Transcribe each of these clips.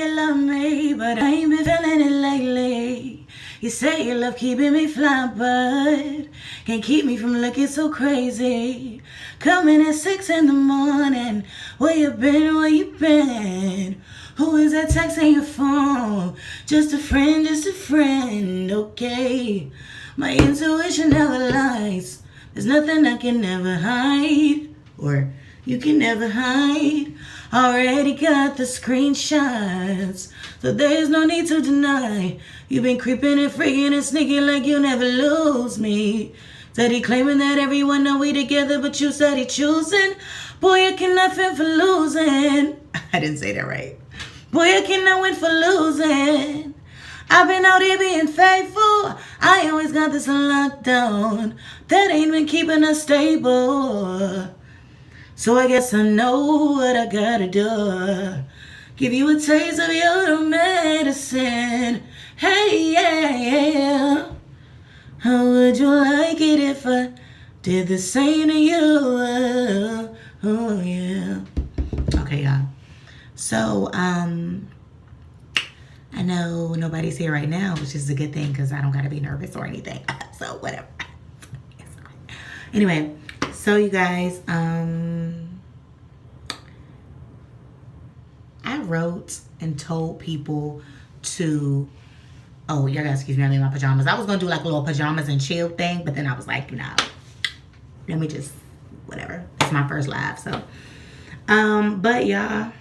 you love me, but I ain't been feeling it lately. You say you love keeping me fly, but can't keep me from looking so crazy. Coming at 6 in the morning. Where you been, where you been? Who is that texting your phone? Just a friend, okay. My intuition never lies. There's nothing I can never hide, or you can never hide. Already got the screenshots, so there's no need to deny. You've been creeping and freaking and sneaking like you never lose me. Steady claiming that everyone know we together, but you steady choosing. Boy, you cannot win for losing. I didn't say that right. Boy, you cannot win for losing. I've been out here being faithful. I always got this on lockdown. That ain't been keeping us stable. So I guess I know what I gotta do. Give you a taste of your medicine. Hey, yeah. How would you like it if I did the same to you? Oh, yeah. Okay, y'all. So, I know nobody's here right now, which is a good thing because I don't gotta be nervous or anything. So, whatever. Anyway, so you guys, I wrote and told people to, oh, y'all gotta excuse me, I'm in my pajamas. I was gonna do like a little pajamas and chill thing, but then I was like, no, let me just, whatever. It's my first live, so. But y'all,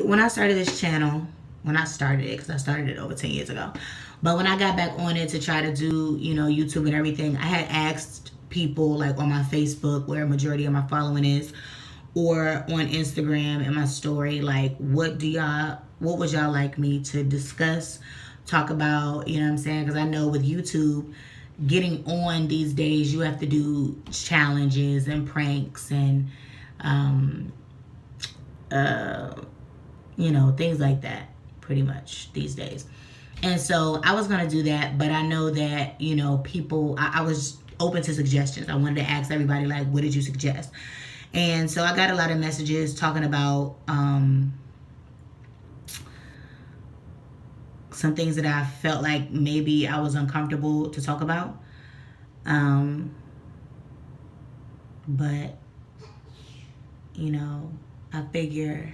when I started this channel, because I started it over 10 years ago, but when I got back on it to try to do, you know, YouTube and everything, I had asked people like on my Facebook, where a majority of my following is, or on Instagram in my story, like, what would y'all like me to discuss, talk about, you know what I'm saying? Because I know with YouTube, getting on these days, you have to do challenges and pranks and, you know, things like that, pretty much these days. And so I was going to do that, but I know that, you know, people, I was open to suggestions. I wanted to ask everybody, like, what did you suggest? And so I got a lot of messages talking about some things that I felt like maybe I was uncomfortable to talk about. But, you know, I figure,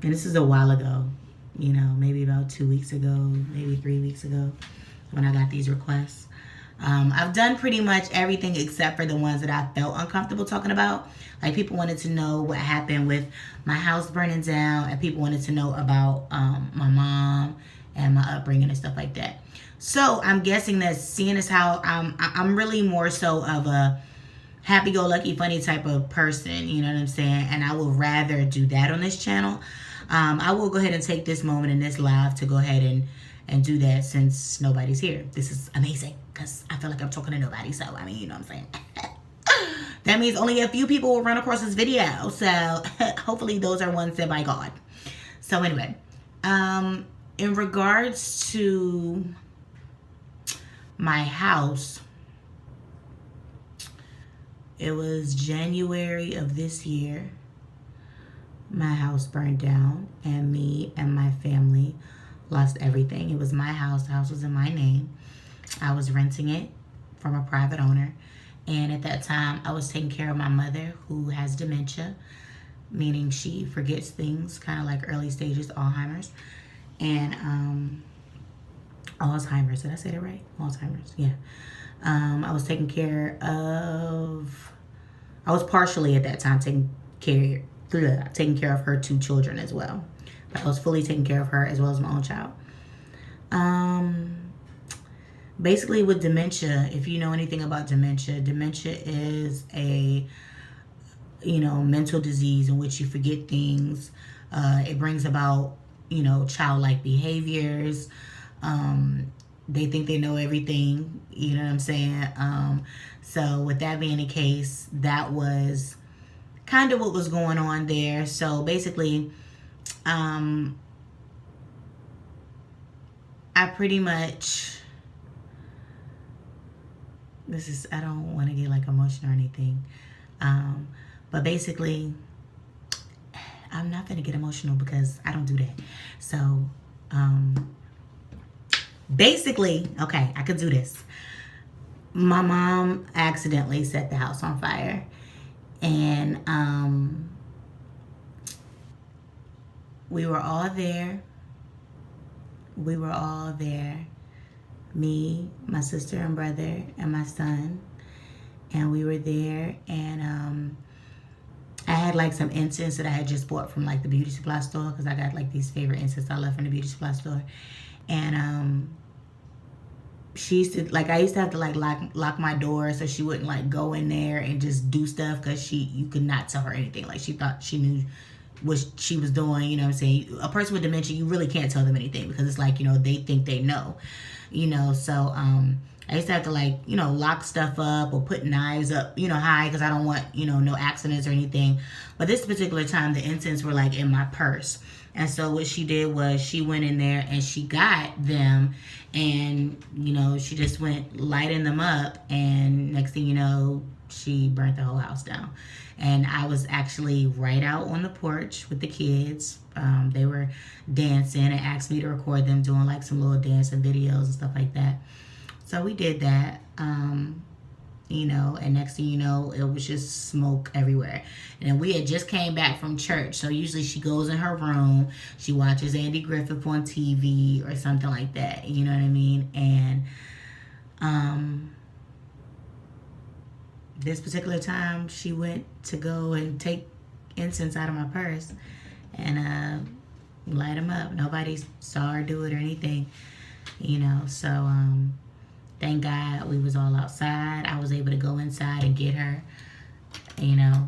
and this is a while ago, you know, maybe about 2 weeks ago, maybe 3 weeks ago, when I got these requests. I've done pretty much everything except for the ones that I felt uncomfortable talking about. Like, people wanted to know what happened with my house burning down, and people wanted to know about my mom and my upbringing and stuff like that. So I'm guessing that, seeing as how I'm really more so of a happy-go-lucky, funny type of person, you know what I'm saying? And I would rather do that on this channel. I will go ahead and take this moment in this live to go ahead and do that, since nobody's here. This is amazing, because I feel like I'm talking to nobody. So, I mean, you know what I'm saying? That means only a few people will run across this video. So, hopefully those are ones sent by God. So, anyway, in regards to my house, it was January of this year. My house burned down, and me and my family lost everything. It was my house. The house was in my name. I was renting it from a private owner. And at that time, I was taking care of my mother, who has dementia, meaning she forgets things, kind of like early stages Alzheimer's. And Alzheimer's, did I say that right? Alzheimer's, yeah. I was taking care of, I was partially at that time taking care of her 2 children as well. But I was fully taking care of her as well as my own child. Basically with dementia, if you know anything about dementia is a, you know, mental disease in which you forget things. It brings about, you know, childlike behaviors. They think they know everything, you know what I'm saying? So with that being the case, that was kind of what was going on there. So basically, I pretty much, I don't want to get like emotional or anything. But basically, I'm not gonna get emotional because I don't do that. So, basically, okay, I could do this. My mom accidentally set the house on fire, and we were all there. We were all there. Me, my sister and brother, and my son. And we were there, and I had like some incense that I had just bought from like the beauty supply store, because I got like these favorite incense I love from the beauty supply store. And she used to, like, I used to have to like lock my door so she wouldn't like go in there and just do stuff, because you could not tell her anything. Like, she thought she knew what she was doing, you know what I'm saying? A person with dementia, you really can't tell them anything, because it's like, you know, they think they know, you know. So I used to have to, like, you know, lock stuff up or put knives up, you know, high, because I don't want, you know, no accidents or anything. But this particular time, the incense were like in my purse. And so what she did was she went in there and she got them, and, you know, she just went lighting them up, and next thing you know, she burnt the whole house down. And I was actually right out on the porch with the kids. They were dancing and asked me to record them doing like some little dancing videos and stuff like that. So we did that, you know, and next thing you know, it was just smoke everywhere. And we had just came back from church. So usually she goes in her room, she watches Andy Griffith on TV or something like that, you know what I mean? And this particular time, she went to go and take incense out of my purse and light them up. Nobody saw her do it or anything, you know. So thank God we was all outside. I was able to go inside and get her, you know.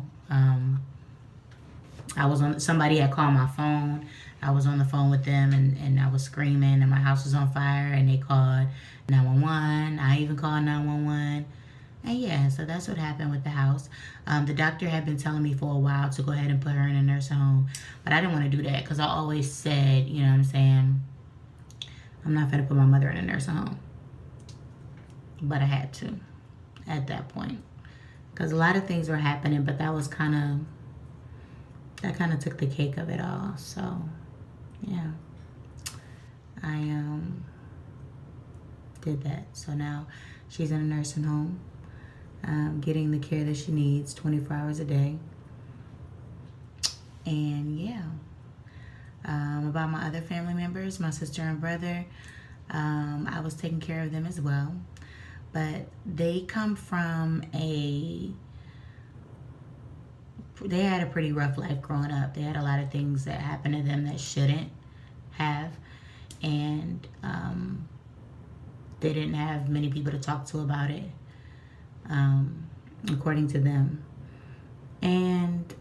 I was on, somebody had called my phone. I was on the phone with them, and I was screaming, and my house was on fire, and they called 911. I even called 911. And yeah, so that's what happened with the house. The doctor had been telling me for a while to go ahead and put her in a nursing home, but I didn't want to do that, because I always said, you know what I'm saying, I'm not going to put my mother in a nursing home. But I had to at that point, because a lot of things were happening, but that was kind of took the cake of it all. So yeah, I did that. So now she's in a nursing home, getting the care that she needs 24 hours a day. And yeah, about my other family members, my sister and brother, I was taking care of them as well. But they come from they had a pretty rough life growing up. They had a lot of things that happened to them that shouldn't have. And they didn't have many people to talk to about it, according to them. And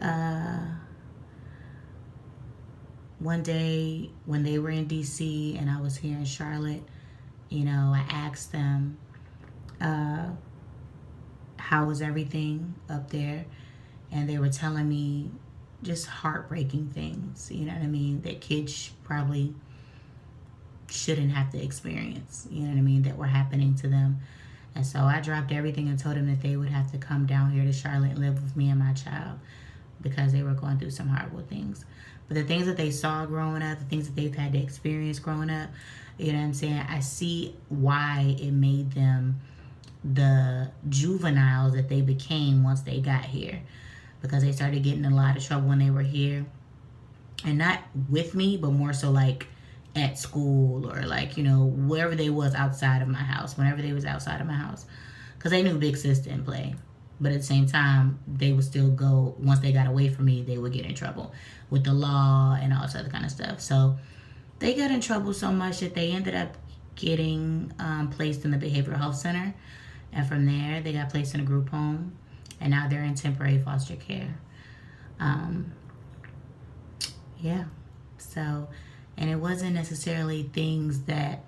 one day when they were in DC and I was here in Charlotte, you know, I asked them, how was everything up there? And they were telling me just heartbreaking things, you know what I mean, that kids probably shouldn't have to experience, you know what I mean, that were happening to them. And so I dropped everything and told them that they would have to come down here to Charlotte and live with me and my child, because they were going through some horrible things. But the things that they saw growing up, the things that they've had to experience growing up, you know what I'm saying, I see why it made them the juveniles that they became once they got here, because they started getting in a lot of trouble when they were here, and not with me, but more so like at school, or like, you know, wherever they was outside of my house, whenever they was outside of my house, because they knew big sis didn't play. But at the same time, they would still go, once they got away from me, they would get in trouble with the law and all this other kind of stuff. So they got in trouble so much that they ended up getting placed in the behavioral health center. And from there, they got placed in a group home. And now they're in temporary foster care. Yeah. So, and it wasn't necessarily things that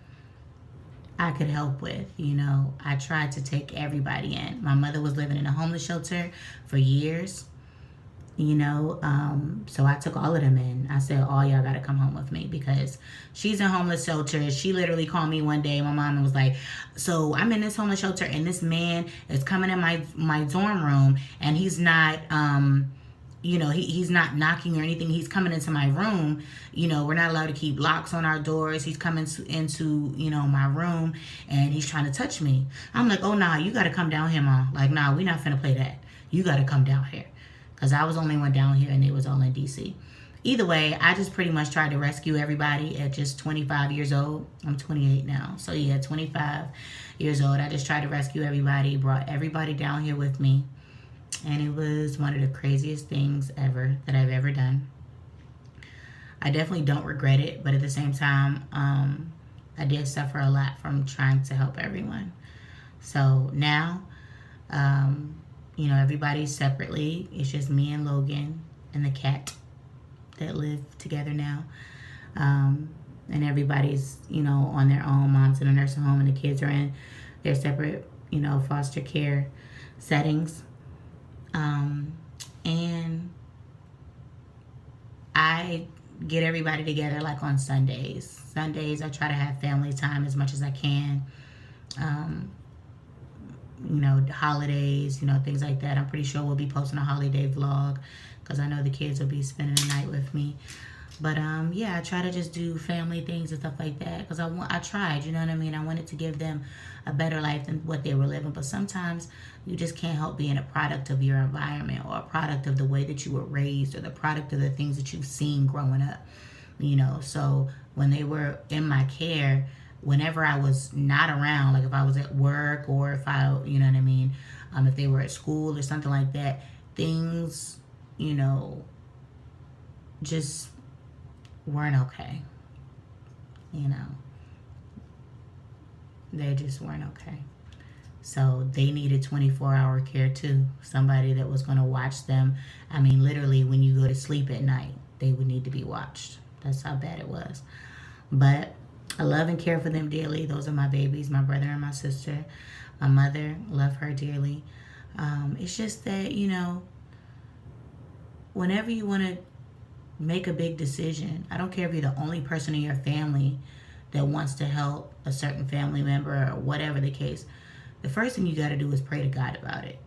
I could help with, you know. I tried to take everybody in. My mother was living in a homeless shelter for years, you know, so I took all of them in. I said, all y'all gotta come home with me, because she's in homeless shelter. She literally called me one day, my mom, and was like, so I'm in this homeless shelter and this man is coming in my dorm room, and he's not you know, he's not knocking or anything. He's coming into my room. You know, we're not allowed to keep locks on our doors. He's coming into, you know, my room, and he's trying to touch me. I'm like, oh, nah, you got to come down here, Mom. Like, nah, we not finna play that. You got to come down here. Because I was the only one down here, and they was all in D.C. Either way, I just pretty much tried to rescue everybody at just 25 years old. I'm 28 now. So, yeah, 25 years old. I just tried to rescue everybody, brought everybody down here with me. And it was one of the craziest things ever that I've ever done. I definitely don't regret it, but at the same time, I did suffer a lot from trying to help everyone. So now, you know, everybody's separately. It's just me and Logan and the cat that live together now. And everybody's, you know, on their own. Mom's in a nursing home, and the kids are in their separate, you know, foster care settings. And I get everybody together like on Sundays. Sundays, I try to have family time as much as I can. You know, holidays, you know, things like that. I'm pretty sure we'll be posting a holiday vlog because I know the kids will be spending the night with me. But yeah, I try to just do family things and stuff like that because I tried, you know what I mean? I wanted to give them a better life than what they were living. But sometimes you just can't help being a product of your environment, or a product of the way that you were raised, or the product of the things that you've seen growing up, you know? So when they were in my care, whenever I was not around, like if I was at work, or if I, you know what I mean, if they were at school or something like that, things, you know, just weren't okay. You know, they just weren't okay. So they needed 24-hour care too. Somebody that was going to watch them. I mean, literally, when you go to sleep at night, they would need to be watched. That's how bad it was. But I love and care for them dearly. Those are my babies, my brother and my sister. My mother, love her dearly. It's just that, you know, whenever you want to make a big decision, I don't care if you're the only person in your family that wants to help a certain family member or whatever the case, the first thing you got to do is pray to God about it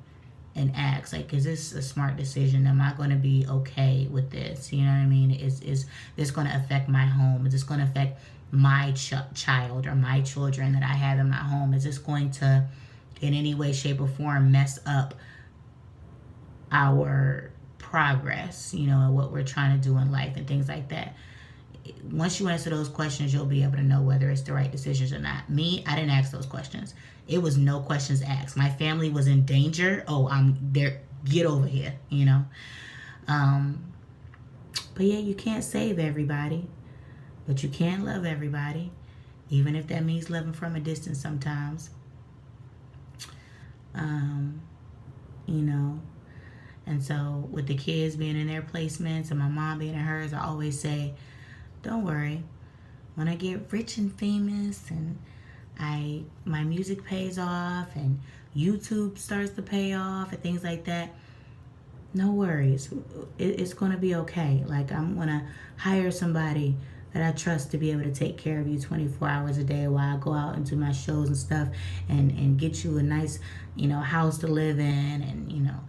and ask, like, is this a smart decision? Am I going to be okay with this? You know what I mean? Is this going to affect my home? Is this going to affect my child or my children that I have in my home? Is this going to, in any way, shape, or form, mess up our progress, you know, and what we're trying to do in life and things like that? Once you answer those questions, you'll be able to know whether it's the right decisions or not. Me, I didn't ask those questions. It was no questions asked. My family was in danger. Oh, I'm there. Get over here, you know. But yeah, you can't save everybody, but you can love everybody, even if that means loving from a distance sometimes. You know. And so with the kids being in their placements and my mom being in hers, I always say, don't worry. When I get rich and famous and my music pays off and YouTube starts to pay off and things like that, no worries. It's going to be okay. Like, I'm going to hire somebody that I trust to be able to take care of you 24 hours a day while I go out and do my shows and stuff, and get you a nice, you know, house to live in, and, you know,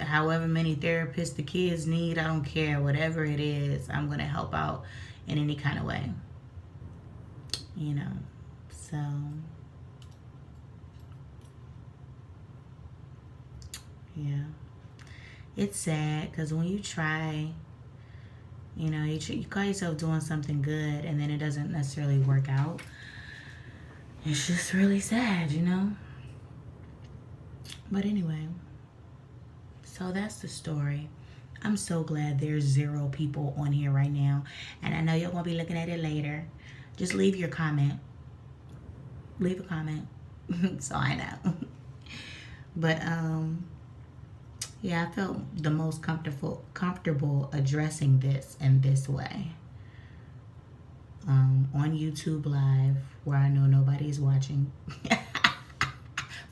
however many therapists the kids need, I don't care. Whatever it is, I'm going to help out in any kind of way. You know, so yeah, it's sad because when you try, you know, you call yourself doing something good and then it doesn't necessarily work out. It's just really sad, you know. But anyway, so that's the story. I'm so glad there's 0 people on here right now, and I know you're gonna be looking at it later. Just leave your comment. Leave a comment so I know. But yeah, I felt the most comfortable addressing this in this way. On YouTube Live, where I know nobody's watching.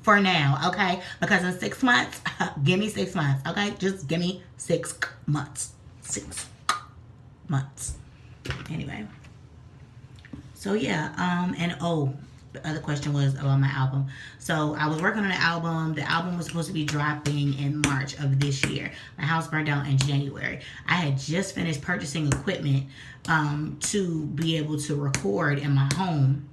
For now, okay? Because in 6 months, give me 6 months, okay? Just give me 6 months. 6 months. Anyway. So yeah, and oh, the other question was about my album. So I was working on an album. The album was supposed to be dropping in March of this year. My house burned down in January. I had just finished purchasing equipment to be able to record in my home,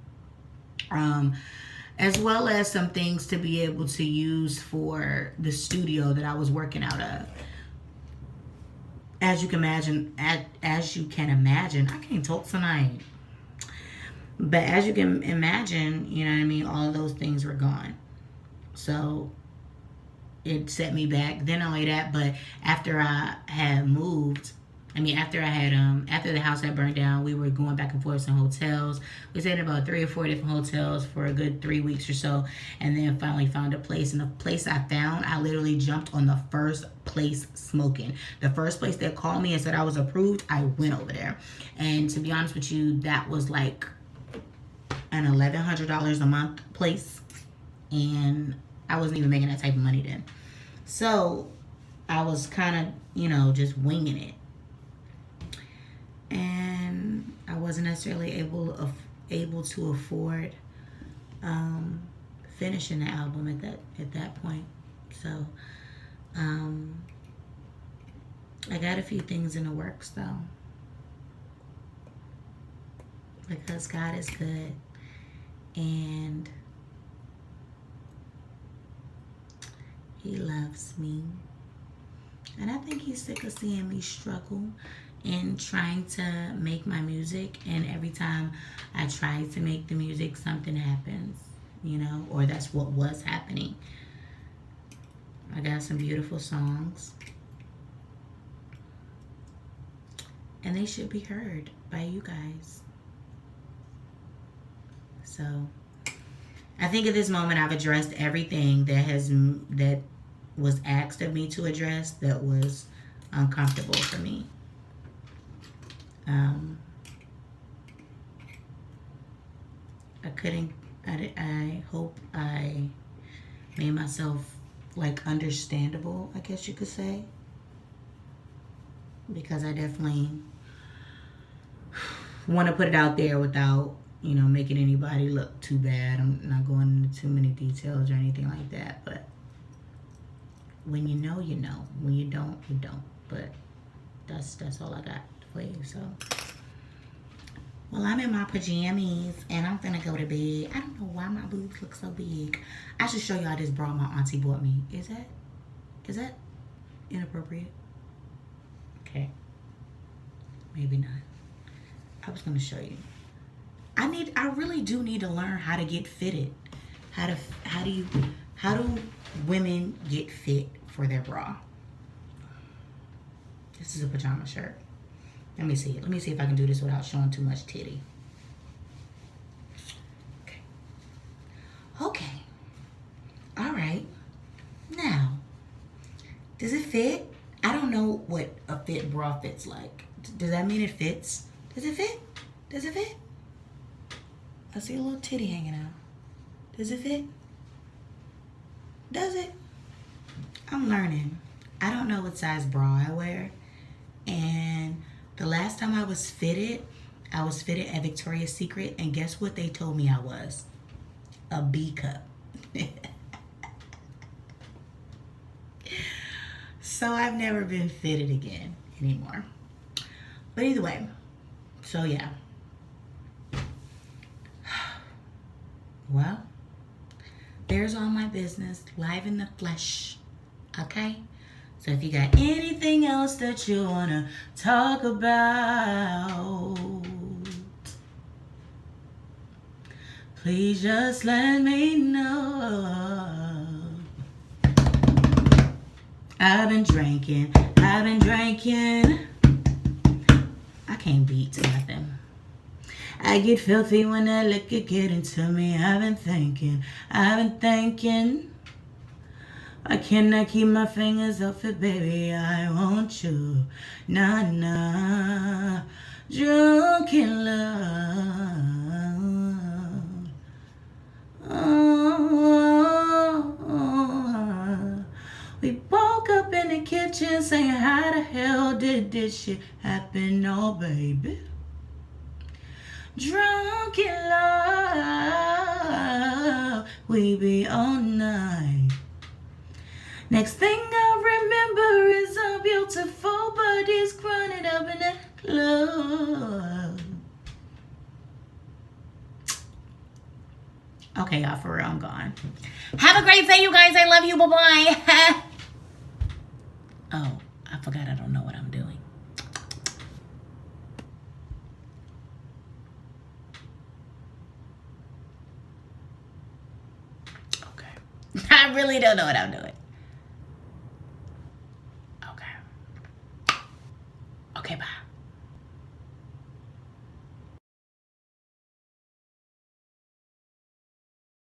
as well as some things to be able to use for the studio that I was working out of. As you can imagine, I can't talk tonight. But as you can imagine, you know what I mean, all of those things were gone. So it set me back. Then not only that, but after I had moved, after the house had burned down, we were going back and forth to hotels. We stayed in about 3 or 4 different hotels for a good 3 weeks or so, and then finally found a place. And the place I found, I literally jumped on the first place smoking. The first place that called me and said I was approved, I went over there. And to be honest with you, that was like an $1,100 a month place, and I wasn't even making that type of money then. So I was kind of, just winging it. And I wasn't necessarily able to afford finishing the album at that point. So I got a few things in the works though, because God is good, and He loves me, and I think He's sick of seeing me struggle in trying to make my music. And every time I try to make the music, something happens, or that's what was happening. I got some beautiful songs, and they should be heard by you guys. So I think at this moment I've addressed everything that was asked of me to address that was uncomfortable for me. I hope I made myself understandable, I guess you could say, because I definitely want to put it out there without, making anybody look too bad. I'm not going into too many details or anything like that, but when you know, you know. When you don't, you don't. But that's all I got for you. So, well, I'm in my pajamas and I'm gonna go to bed. I don't know why my boobs look so big. I should show y'all this bra my auntie bought me. Is that inappropriate? Okay, maybe not. I was gonna show you. I really do need to learn how to get fitted. How do women get fit for their bra? This is a pajama shirt. Let me see if I can do this without showing too much titty. Okay. All right. Now, does it fit? I don't know what a fit bra fits like. Does that mean it fits? Does it fit? Does it fit? I see a little titty hanging out. Does it fit? Does it? I'm learning. I don't know what size bra I wear. And the last time I was fitted at Victoria's Secret, and guess what they told me I was? A B cup. So I've never been fitted again anymore. But either way, so yeah. Well, there's all my business live in the flesh. Okay? So if you got anything else that you want to talk about, please just let me know. I've been drinking. I can't beat to nothing. I get filthy when that liquor get into me. I've been thinking. I cannot keep my fingers off it, baby. I want you. Nah, nah. Drunk in love. Oh. We woke up in the kitchen saying, how the hell did this shit happen? Oh, baby. drunk in love. We be all night. Next thing I remember is our beautiful bodies grinding up in that club. Okay, y'all, for real, I'm gone. Have a great day, you guys. I love you. Bye-bye. Oh, I forgot I don't know what I'm doing. Okay. I really don't know what I'm doing. Okay. Okay, bye.